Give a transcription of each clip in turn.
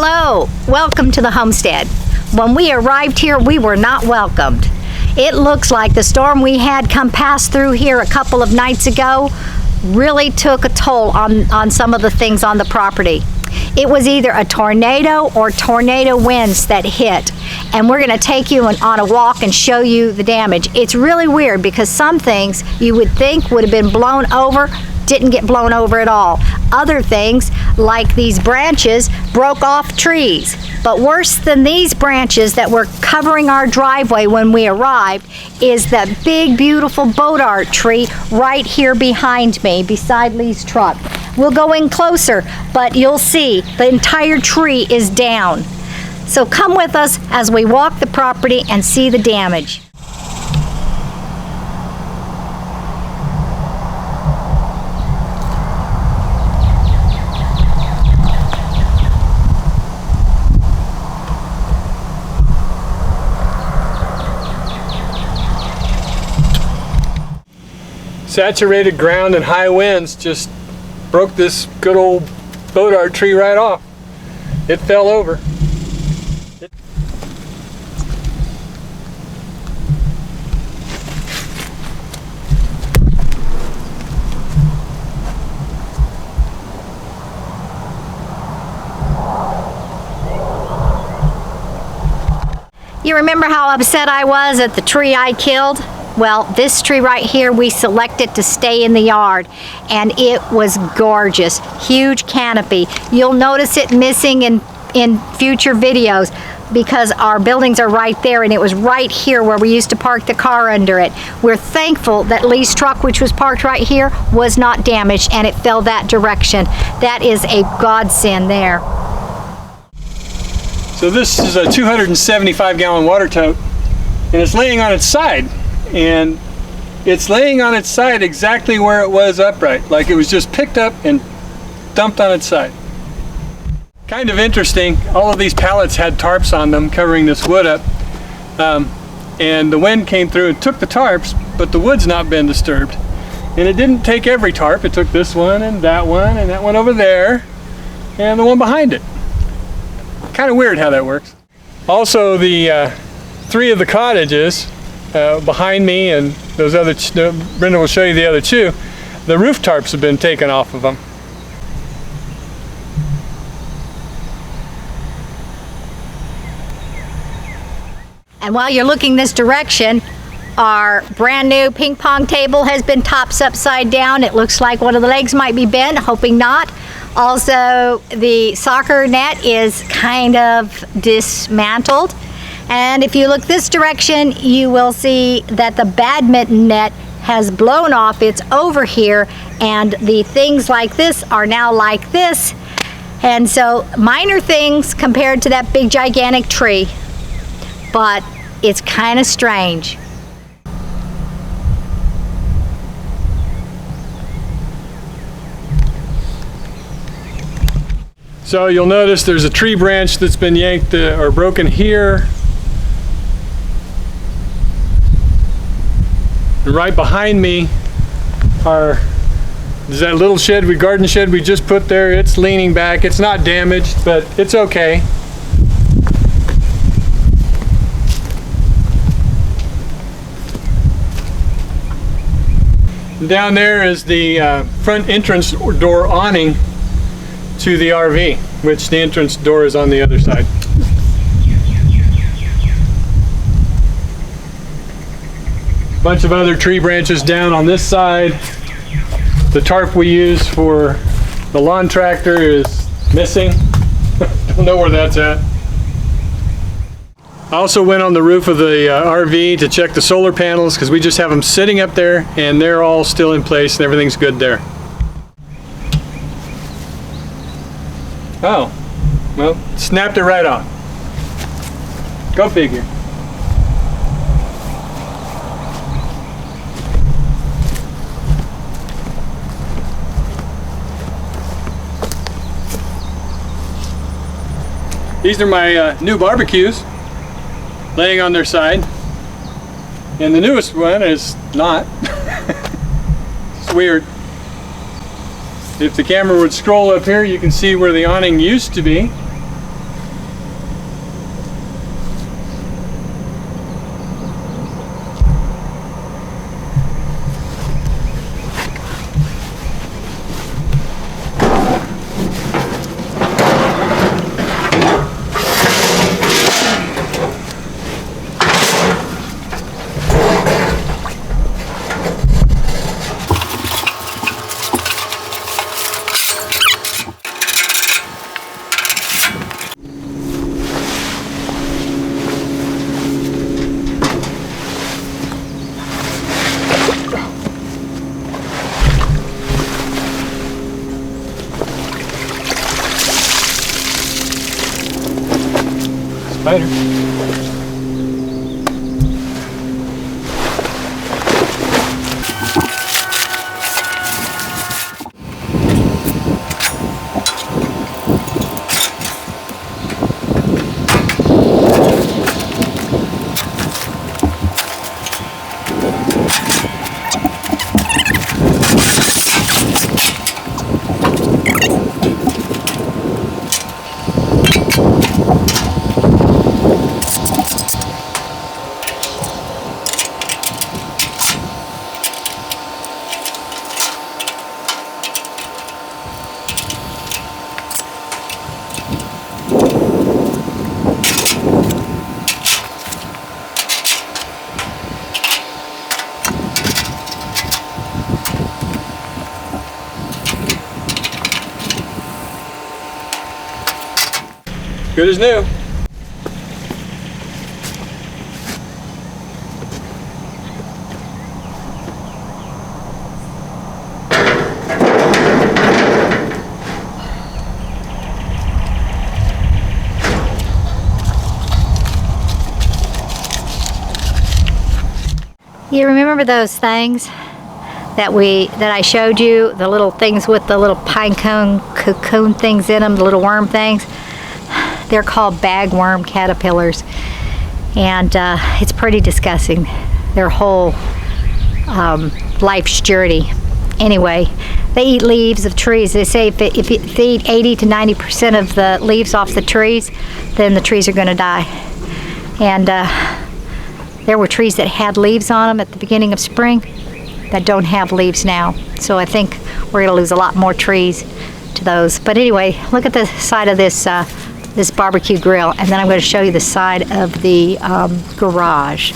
Hello, welcome to the homestead. When we arrived here, we were not welcomed. It looks like the storm we had come pass through here a couple of nights ago really took a toll on some of the things on the property. It was either a tornado or tornado winds that hit, and we're going to take you on a walk and show you the damage. It's really weird because some things you would think would have been blown over didn't get blown over at all. Other things, like these branches, broke off trees. But worse than these branches that were covering our driveway when we arrived is the big, beautiful boat art tree right here behind me, beside Lee's truck. We'll go in closer, but you'll see the entire tree is down. So come with us as we walk the property and see the damage. Saturated ground and high winds just broke this good old boat art tree right off. It fell over. You remember how upset I was at the tree I killed? Well, this tree right here, we selected to stay in the yard, and it was gorgeous. Huge canopy. You'll notice it missing in future videos because our buildings are right there, and it was right here where we used to park the car under it. We're thankful that Lee's truck, which was parked right here, was not damaged, and it fell that direction. That is a godsend there. So this is a 275-gallon water tote, and it's laying on its side. And it's laying on its side exactly where it was upright, like it was just picked up and dumped on its side. Kind of interesting, all of these pallets had tarps on them covering this wood up, and the wind came through and took the tarps, but the wood's not been disturbed. And it didn't take every tarp, it took this one and that one over there, and the one behind it. Kind of weird how that works. Also, the three of the cottages behind me and those other, Brenda will show you the other two, the roof tarps have been taken off of them. And while you're looking this direction, our brand new ping pong table has been tops upside down. It looks like one of the legs might be bent, hoping not. Also, the soccer net is kind of dismantled. And if you look this direction, you will see that the badminton net has blown off. It's over here, and the things like this are now like this. And so minor things compared to that big gigantic tree, but it's kind of strange. So you'll notice there's a tree branch that's been yanked or broken here. And right behind me is that little garden shed we just put there. It's leaning back. It's not damaged, but it's okay. And down there is the front entrance door awning to the RV, which the entrance door is on the other side. Bunch of other tree branches down on this side. The tarp we use for the lawn tractor is missing. Don't know where that's at. I also went on the roof of the RV to check the solar panels because we just have them sitting up there and they're all still in place and everything's good there. Oh, well, snapped it right off. Go figure. These are my new barbecues laying on their side, and the newest one is not. It's weird. If the camera would scroll up here, you can see where the awning used to be. Spider. Good as new. You remember those things that I showed you, the little things with the little pine cone cocoon things in them, the little worm things? They're called bagworm caterpillars, and it's pretty disgusting, their whole life's journey. Anyway, they eat leaves of trees. They say if they eat 80 to 90% of the leaves off the trees, then the trees are going to die. And there were trees that had leaves on them at the beginning of spring that don't have leaves now. So I think we're going to lose a lot more trees to those. But anyway, look at the side of this this barbecue grill, and then I'm going to show you the side of the garage.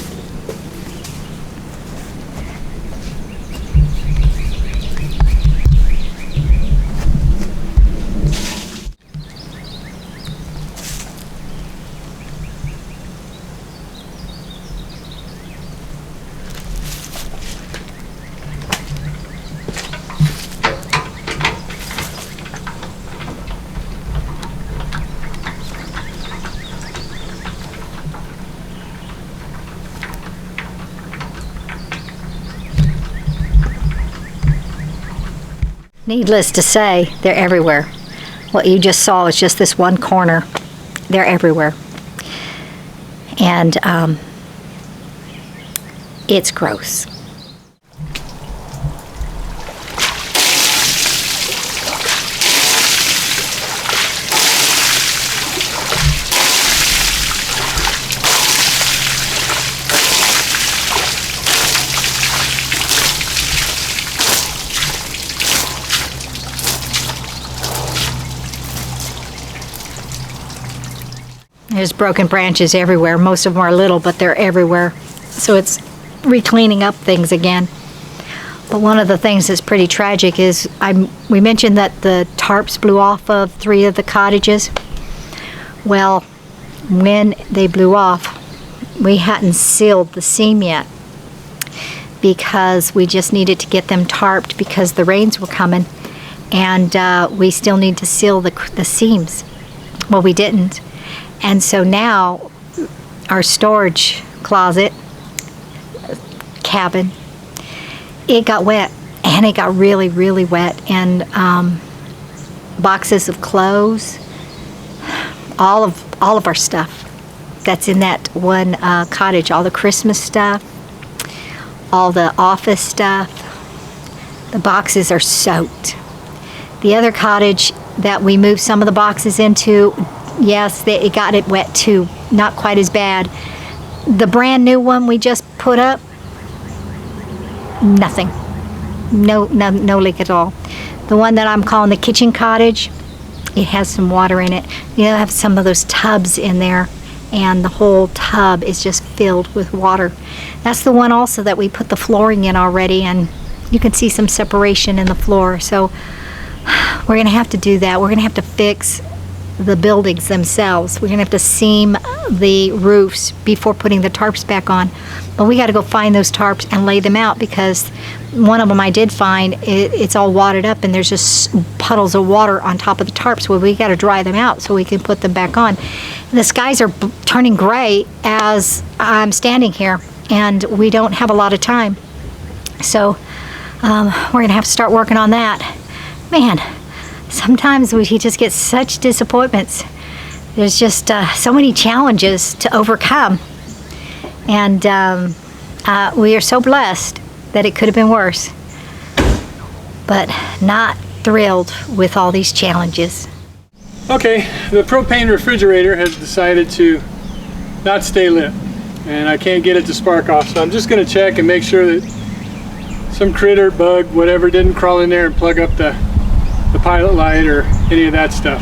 Needless to say, they're everywhere. What you just saw is just this one corner. They're everywhere. And it's gross. There's broken branches everywhere. Most of them are little, but they're everywhere. So it's re-cleaning up things again. But one of the things that's pretty tragic is we mentioned that the tarps blew off of 3 of the cottages. Well, when they blew off, we hadn't sealed the seam yet because we just needed to get them tarped because the rains were coming, and we still need to seal the seams. Well, we didn't. And so now our storage closet, cabin, it got wet, and it got really, really wet. And boxes of clothes, all of our stuff that's in that one cottage, all the Christmas stuff, all the office stuff, the boxes are soaked. The other cottage that we moved some of the boxes into, yes, it got it wet too. Not quite as bad. The brand new one we just put up, nothing. No leak at all. The one that I'm calling the kitchen cottage, it has some water in it. You have some of those tubs in there, and the whole tub is just filled with water. That's the one also that we put the flooring in already, and you can see some separation in the floor. So we're going to have to do that. We're going to have to fix the buildings themselves. We're gonna have to seam the roofs before putting the tarps back on. But we got to go find those tarps and lay them out, because one of them I did find, it's all wadded up and there's just puddles of water on top of the tarps. Well, we got to dry them out so we can put them back on. And the skies are turning gray as I'm standing here, and we don't have a lot of time. So we're going to have to start working on that. Man, sometimes we just get such disappointments. There's just so many challenges to overcome. And we are so blessed that it could have been worse, but not thrilled with all these challenges. Okay, the propane refrigerator has decided to not stay lit, and I can't get it to spark off. So I'm just going to check and make sure that some critter, bug, whatever didn't crawl in there and plug up the pilot light or any of that stuff.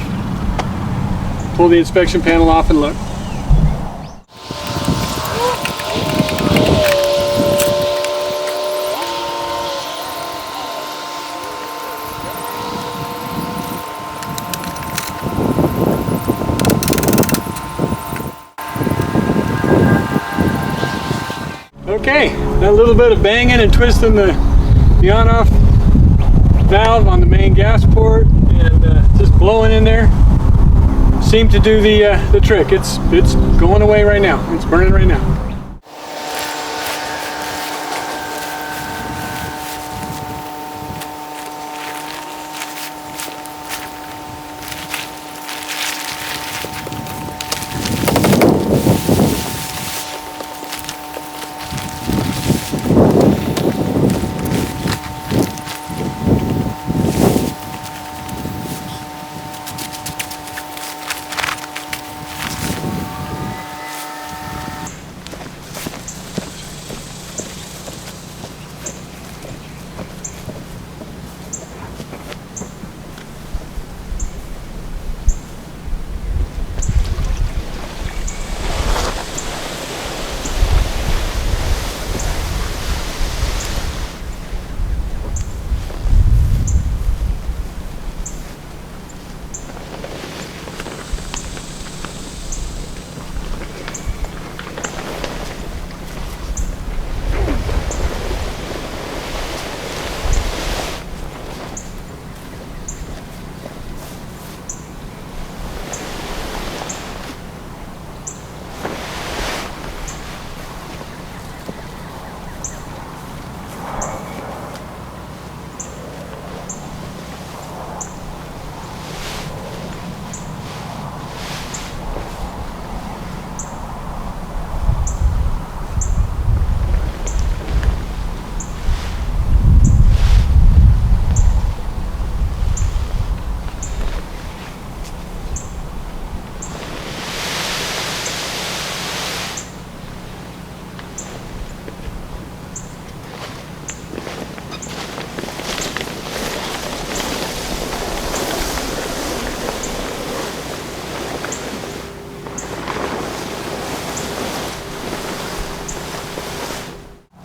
Pull the inspection panel off and look. Okay, a little bit of banging and twisting the on-off valve on the main gas port, and just blowing in there seemed to do the trick. It's going away right now. It's burning right now.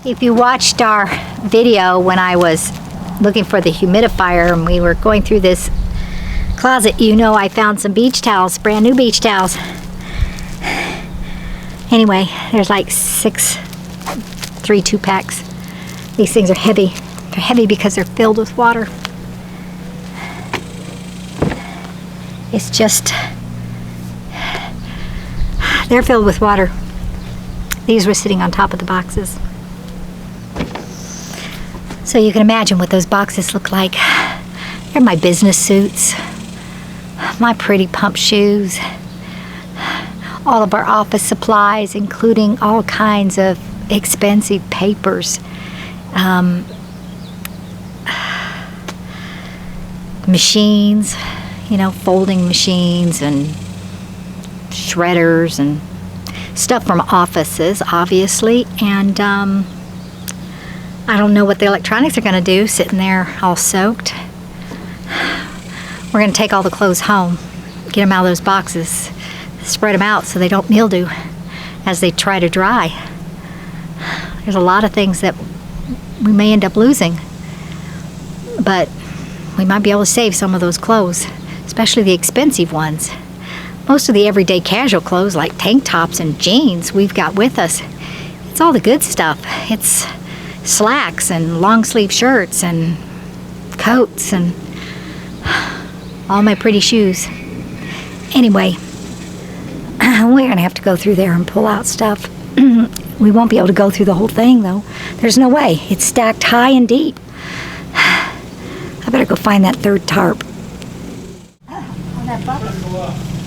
If you watched our video when I was looking for the humidifier and we were going through this closet, you know I found some beach towels, brand new beach towels. Anyway, there's like 3 2-packs. These things are heavy. They're heavy because they're filled with water. It's just, they're filled with water. These were sitting on top of the boxes. So you can imagine what those boxes look like. They're my business suits, my pretty pump shoes, all of our office supplies, including all kinds of expensive papers, machines, you know, folding machines and shredders and stuff from offices, obviously, and I don't know what the electronics are going to do sitting there all soaked. We're going to take all the clothes home, get them out of those boxes, spread them out so they don't mildew as they try to dry. There's a lot of things that we may end up losing, but we might be able to save some of those clothes, especially the expensive ones. Most of the everyday casual clothes like tank tops and jeans we've got with us. It's all the good stuff. It's slacks and long sleeve shirts and coats and all my pretty shoes. Anyway, we're gonna have to go through there and pull out stuff. We won't be able to go through the whole thing though. There's no way. It's stacked high and deep. I better go find that third tarp. Oh, that bucket.